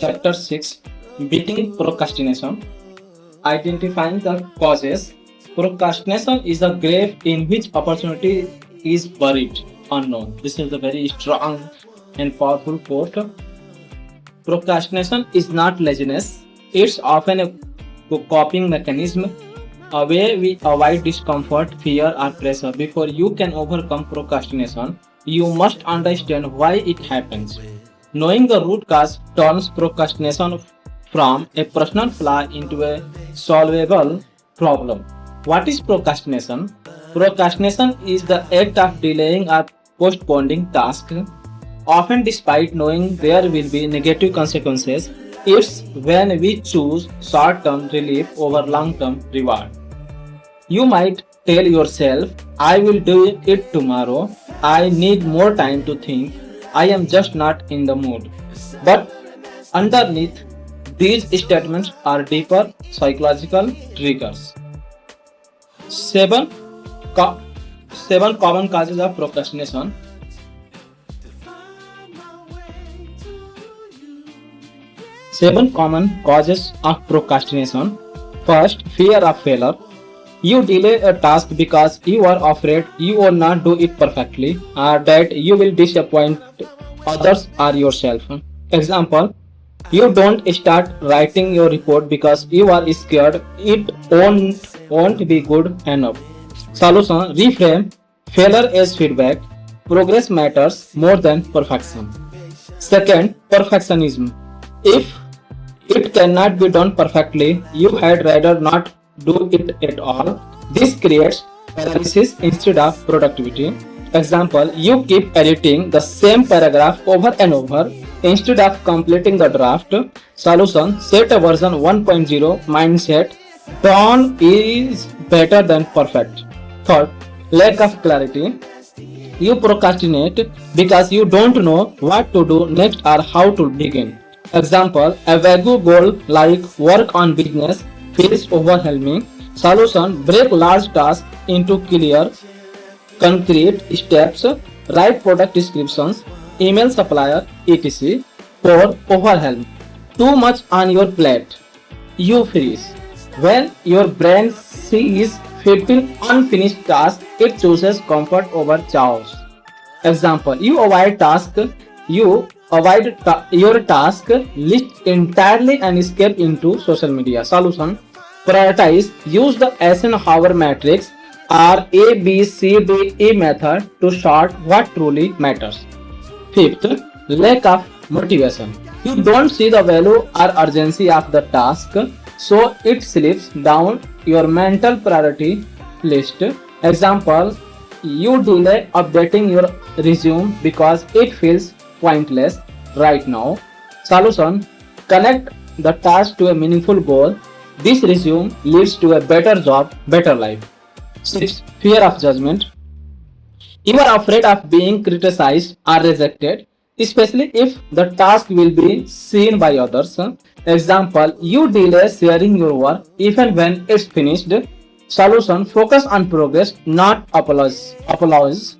Chapter 6, Beating Procrastination. Identifying the causes. Procrastination is a grave in which opportunity is buried, unknown. This is a very strong and powerful quote. Procrastination is not laziness, it's often a coping mechanism, a way we avoid discomfort, fear, or pressure. Before you can overcome procrastination, you must understand why it happens. Knowing the root cause turns procrastination from a personal flaw into a solvable problem. What is procrastination? Procrastination is the act of delaying or postponing tasks, often despite knowing there will be negative consequences. It's when we choose short term relief over long term reward. You might tell yourself, I will do it tomorrow, I need more time to think, I am just not in the mood. But underneath these statements are deeper psychological triggers. Seven, co- 7 common causes of procrastination. 7 common causes of procrastination. First, fear of failure. You delay a task because you are afraid you will not do it perfectly or that you will disappoint others or yourself. Example, you don't start writing your report because you are scared it won't be good enough. Solution, reframe failure as feedback. Progress matters more than perfection. Second, perfectionism. If it cannot be done perfectly, you had rather not do it at all. This creates paralysis instead of productivity. Example, you keep editing the same paragraph over and over instead of completing the draft. Solution, set a version 1.0 mindset. Done is better than perfect. Third, lack of clarity. You procrastinate because you don't know what to do next or how to begin. Example, a vague goal like work on business feels overwhelming. Solution, break large tasks into clear, concrete steps, write product descriptions, email supplier, etc. For overwhelm. Too much on your plate. You freeze. When your brain sees 15 unfinished tasks, it chooses comfort over chaos. Example, you avoid your task list entirely and escape into social media. Solution, prioritize, use the Eisenhower matrix or ABCDE method to sort what truly matters. Fifth, lack of motivation. You don't see the value or urgency of the task, so it slips down your mental priority list. Example, you delay updating your resume because it feels pointless right now. Solution, connect the task to a meaningful goal. This resume leads to a better job, better life. 6. Fear of judgment. You are afraid of being criticized or rejected, especially if the task will be seen by others. Example, you delay sharing your work even when it's finished. Solution, focus on progress, not applause.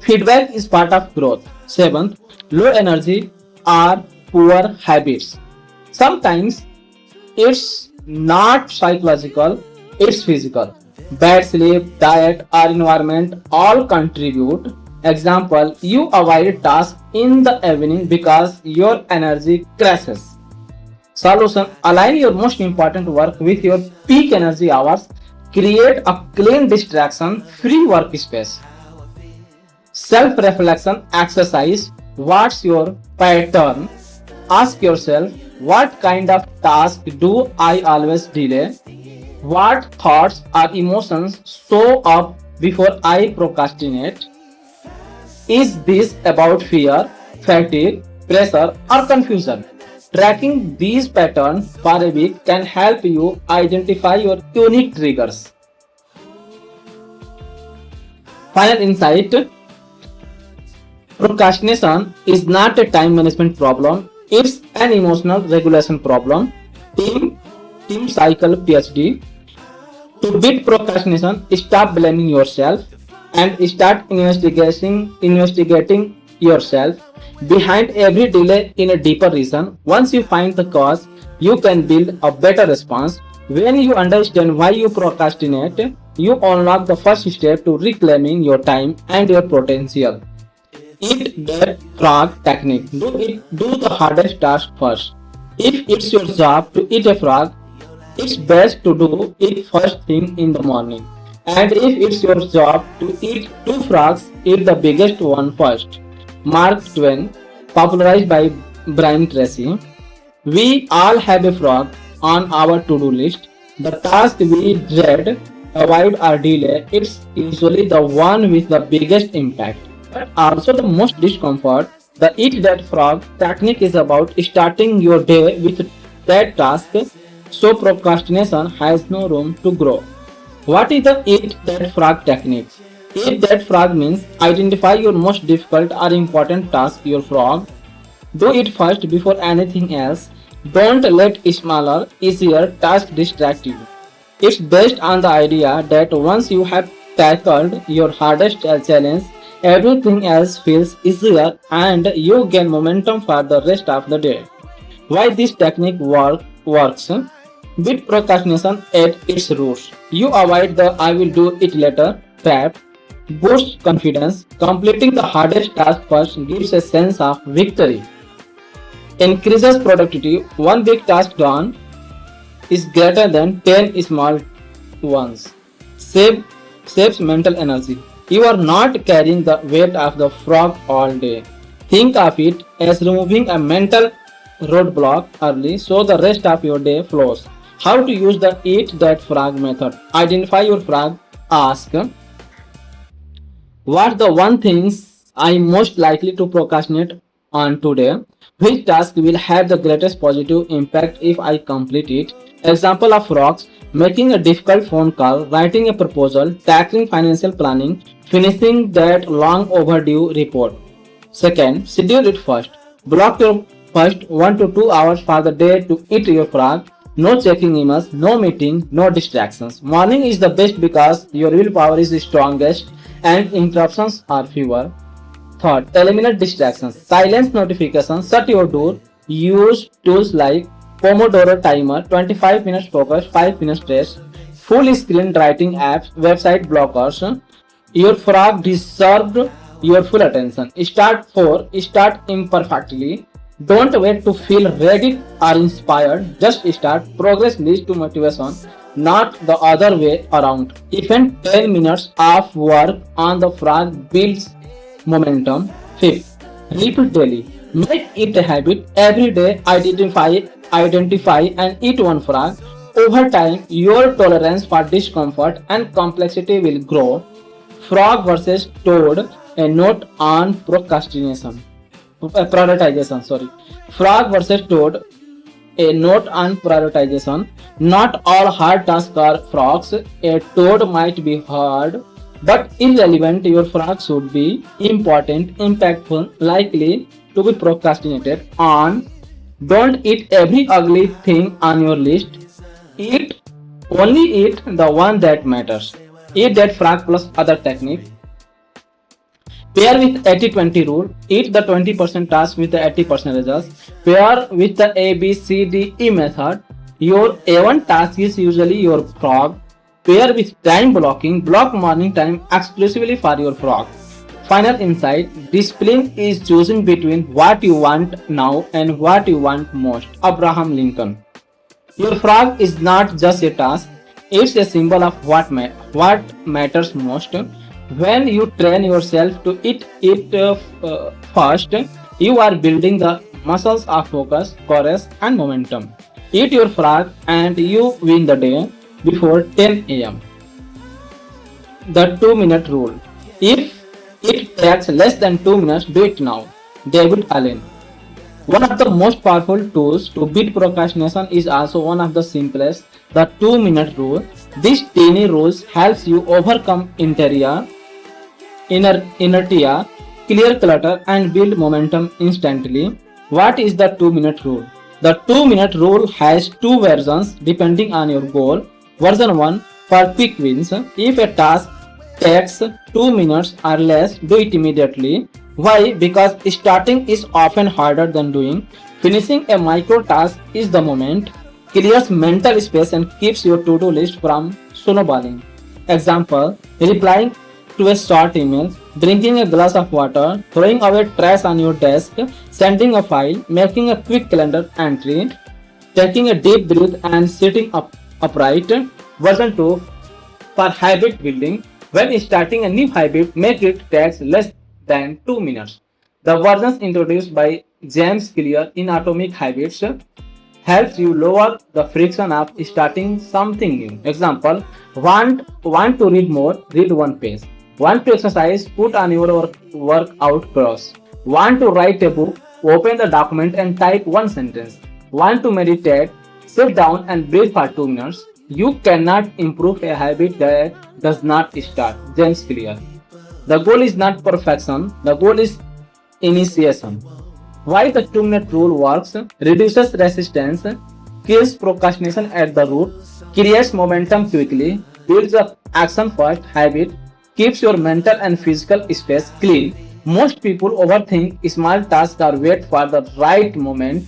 Feedback is part of growth. 7th, low energy or poor habits. Sometimes it's not psychological, it's physical. Bad sleep, diet, or environment all contribute. Example, you avoid tasks in the evening because your energy crashes. Solution, align your most important work with your peak energy hours. Create a clean distraction free workspace. Self reflection exercise. What's your pattern? Ask yourself, what kind of task do I always delay? What thoughts or emotions show up before I procrastinate? Is this about fear, fatigue, pressure, or confusion? Tracking these patterns for a week can help you identify your unique triggers. Final insight, procrastination is not a time management problem, it's an emotional regulation problem. Team, Team Cycle PhD. To beat procrastination, stop blaming yourself and start investigating yourself behind every delay in a deeper reason. Once you find the cause, you can build a better response. When you understand why you procrastinate, you unlock the first step to reclaiming your time and your potential. Eat that frog technique. Do the hardest task first. If it's your job to eat a frog, it's best to do it first thing in the morning. And if it's your job to eat two frogs, eat the biggest one first. Mark Twain, popularized by Brian Tracy. We all have a frog on our to-do list. The task we dread, avoid or delay, it's usually the one with the biggest impact, but also the most discomfort. The eat that frog technique is about starting your day with that task so procrastination has no room to grow. What is the eat that frog technique? Eat that frog means identify your most difficult or important task, your frog. Do it first before anything else. Don't let smaller, easier tasks distract you. It's based on the idea that once you have tackled your hardest challenge, everything else feels easier and you gain momentum for the rest of the day. Why this technique works? Beat procrastination at its roots. You avoid the I will do it later trap, boosts confidence. Completing the hardest task first gives a sense of victory, increases productivity. One big task done is greater than 10 small ones. Save, saves mental energy. You are not carrying the weight of the frog all day. Think of it as removing a mental roadblock early so the rest of your day flows. How to use the eat that frog method. Identify your frog. Ask, what the one things I'm most likely to procrastinate on today? Which task will have the greatest positive impact if I complete it? Example of frogs: making a difficult phone call, writing a proposal, tackling financial planning, finishing that long overdue report. Second, schedule it first. Block your first 1 to 2 hours for the day to eat your frog. No checking emails, no meeting, no distractions. Morning is the best because your willpower is the strongest and interruptions are fewer. Third, eliminate distractions. Silence notifications, shut your door. Use tools like Pomodoro timer, 25 minutes focus, 5 minutes rest, full screen writing apps, website blockers. Your frog deserved your full attention. Start imperfectly. Don't wait to feel ready or inspired. Just start. Progress leads to motivation, not the other way around. Even 10 minutes of work on the frog builds momentum. Fifth, repeat daily. Make it a habit. Every day, identify and eat one frog. Over time, your tolerance for discomfort and complexity will grow. Frog versus Toad, a note on procrastination. Prioritization, sorry. Frog versus Toad, a note on prioritization. Not all hard tasks are frogs. A toad might be hard, but irrelevant. Your frog should be important, impactful, likely to be procrastinated on. Don't eat every ugly thing on your list. Eat eat the one that matters. Eat that frog plus other technique. Pair with 80-20 rule. Eat the 20% task with the 80% results. Pair with the ABCDE method. Your A1 task is usually your frog. Pair with time blocking. Block morning time exclusively for your frog. Final insight: discipline is choosing between what you want now and what you want most. Abraham Lincoln. Your frog is not just a task, it's a symbol of what matters most. When you train yourself to eat it first, you are building the muscles of focus, courage, and momentum. Eat your frog and you win the day before 10 am. The 2-minute rule. If it takes less than 2 minutes, do it now. David Allen. One of the most powerful tools to beat procrastination is also one of the simplest, the 2-minute rule. This tiny rule helps you overcome inertia, clear clutter, and build momentum instantly. What is the 2-minute rule? The 2-minute rule has two versions depending on your goal. Version 1 for quick wins. If a task takes 2 minutes or less, do it immediately. Why? Because starting is often harder than doing. Finishing a micro task is the moment, clears mental space and keeps your to-do list from snowballing. Example, replying to a short email, drinking a glass of water, throwing away trash on your desk, sending a file, making a quick calendar entry, taking a deep breath and sitting upright. Version 2 for habit building. When starting a new habit, make it take less than 2 minutes. The versions introduced by James Clear in Atomic Habits helps you lower the friction of starting something new. Example, want to read more, read one page. Want to exercise, put on your workout clothes. Want to write a book, open the document and type one sentence. Want to meditate, sit down and breathe for 2 minutes. You cannot improve a habit that does not start. James Clear. The goal is not perfection, the goal is initiation. Why the 2-minute rule works? Reduces resistance, kills procrastination at the root, creates momentum quickly, builds up action first habit, keeps your mental and physical space clean. Most people overthink small tasks or wait for the right moment.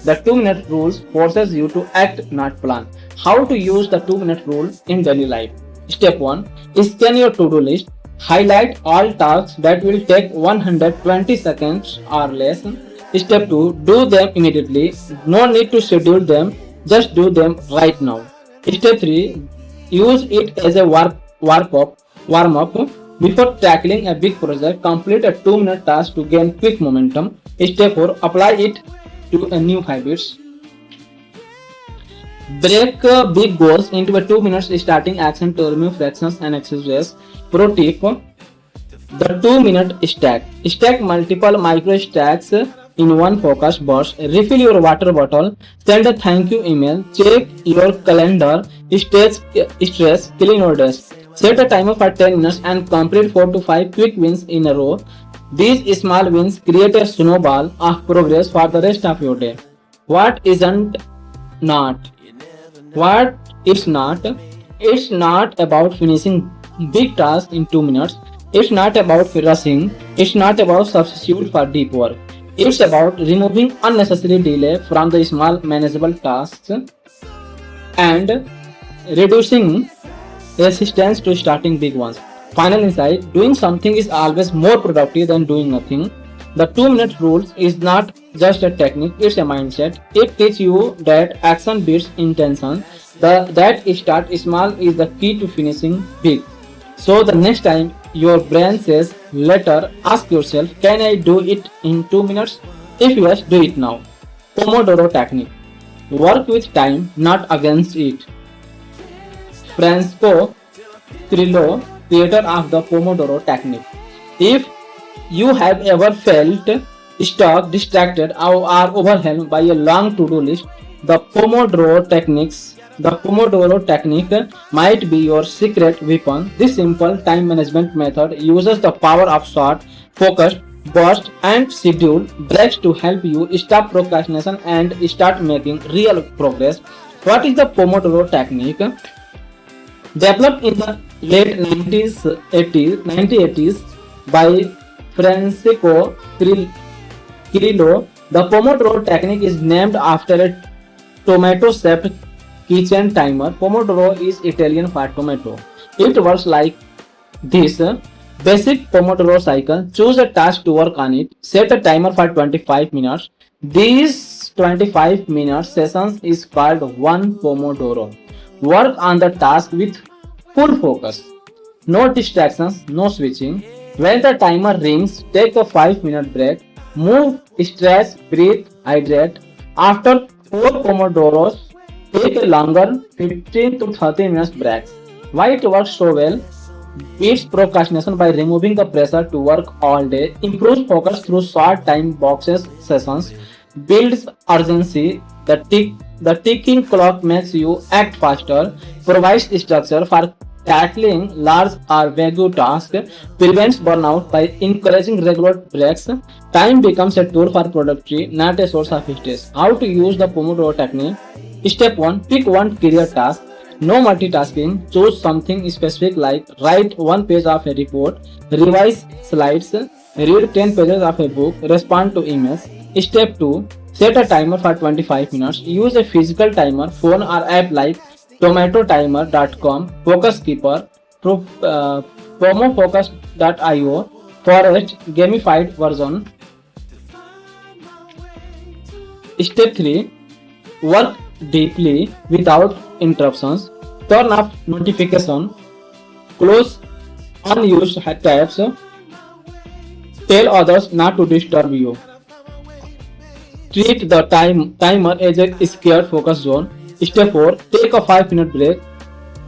The 2-minute rule forces you to act, not plan. How to use the 2-minute rule in daily life? Step 1. Scan your to-do list. Highlight all tasks that will take 120 seconds or less. Step 2. Do them immediately. No need to schedule them. Just do them right now. Step 3. Use it as a warm up. Before tackling a big project, complete a 2-minute task to gain quick momentum. Step 4. Apply it to a new habits. Break big goals into a 2 minutes starting action to remove frictions and excuses. Pro tip: the 2-minute stack. Stack multiple micro stacks in one focused burst. Refill your water bottle. Send a thank you email. Check your calendar. Stress. Clean your desk. Set a timer for 10 minutes and complete 4 to 5 quick wins in a row. These small wins create a snowball of progress for the rest of your day. What isn't not? What it's not? It's not about finishing big tasks in 2 minutes. It's not about rushing. It's not about substitute for deep work. It's about removing unnecessary delay from the small manageable tasks and reducing resistance to starting big ones. Final insight: doing something is always more productive than doing nothing. The 2-minute rule is not just a technique, it's a mindset. It teaches you that action beats intention. That start small is the key to finishing big. So the next time your brain says later, ask yourself, can I do it in 2 minutes? If yes, do it now. Pomodoro technique. Work with time, not against it. Francesco Cirillo, creator of the Pomodoro technique. If you have ever felt stuck, distracted, or overwhelmed by a long to-do list, the Pomodoro technique might be your secret weapon. This simple time management method uses the power of short, focused bursts and scheduled breaks to help you stop procrastination and start making real progress. What is the Pomodoro technique? Developed in the late 1980s by Francesco Cirillo, the Pomodoro technique is named after a tomato-shaped kitchen timer. Pomodoro is Italian for tomato. It works like this. Basic Pomodoro cycle. Choose a task to work on it. Set a timer for 25 minutes. These 25 minute sessions is called one Pomodoro. Work on the task with full focus. No distractions, no switching. When the timer rings, take a 5-minute break. Move, stretch, breathe, hydrate. After 4 Pomodoros, take a longer 15 to 30 minutes break. Why it works so well? Beats procrastination by removing the pressure to work all day. Improves focus through short time boxes sessions. Builds urgency. The ticking clock makes you act faster. Provides structure for tackling large or vague tasks. Prevents burnout by encouraging regular breaks. Time becomes a tool for productivity, not a source of stress. How to use the Pomodoro technique? Step 1. Pick one clear task. No multitasking. Choose something specific like write one page of a report, revise slides, Read 10 pages of a book. Respond to emails. Step 2. Set a timer for 25 minutes. Use a physical timer, phone or app like tomatotimer.com, Focus Keeper, promofocus.io, Forest, gamified version. Step 3. Work deeply without interruptions. Turn off notification. Close unused tabs. Tell others not to disturb you. Treat the timer as a scared focus zone. Step 4. Take a 5-minute break.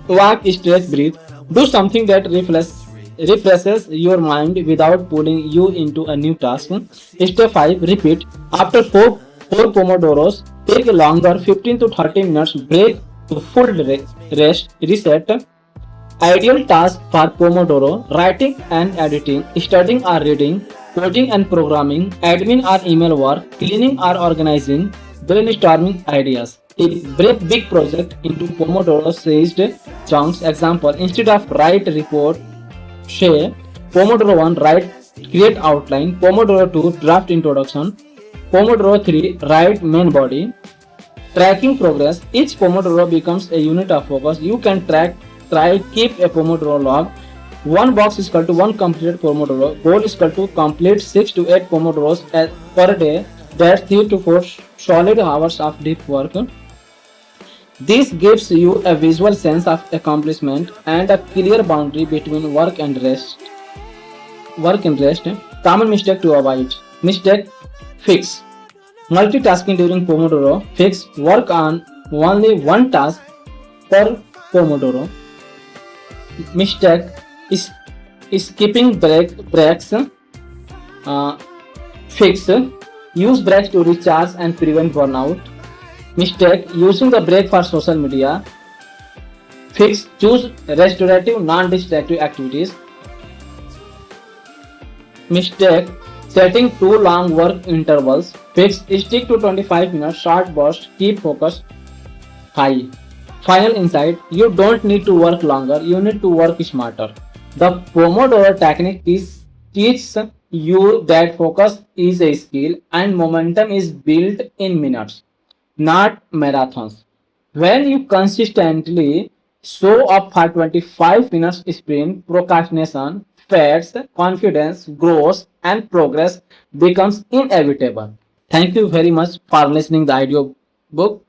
Walk, stretch, breathe. Do something that refreshes your mind without pulling you into a new task. Step 5. Repeat. After 4 Pomodoros, take a longer 15 to 30 minutes break to full rest, reset. Ideal tasks for Pomodoro: writing and editing, studying or reading, coding and programming, admin or email work, cleaning or organizing, brainstorming ideas. Break big project into Pomodoro-sized chunks. Example: instead of write report, say Pomodoro 1 write create outline, Pomodoro 2 draft introduction, Pomodoro 3 write main body. Tracking progress. Each Pomodoro becomes a unit of focus. You can keep a Pomodoro log. One box is equal to one completed Pomodoro. Goal is equal to complete 6 to 8 Pomodoros per day. That's 3 to 4 solid hours of deep work. This gives you a visual sense of accomplishment and a clear boundary between work and rest. Common mistake to avoid. Mistake: fix. Multitasking during Pomodoro. Fix. Work on only one task per Pomodoro. Mistake is skipping breaks. Fix. Use breaks to recharge and prevent burnout. Mistake: using the break for social media. Fix. Choose restorative, non-distractive activities. Mistake: setting too long work intervals. Fix. Stick to 25 minutes short bursts. Keep focus high. Final insight: you don't need to work longer, you need to work smarter. The Pomodoro technique teaches you that focus is a skill and momentum is built in minutes, not marathons. When you consistently show up for 25 minutes sprint, procrastination fades, confidence grows, and progress becomes inevitable. Thank you very much for listening the audio book.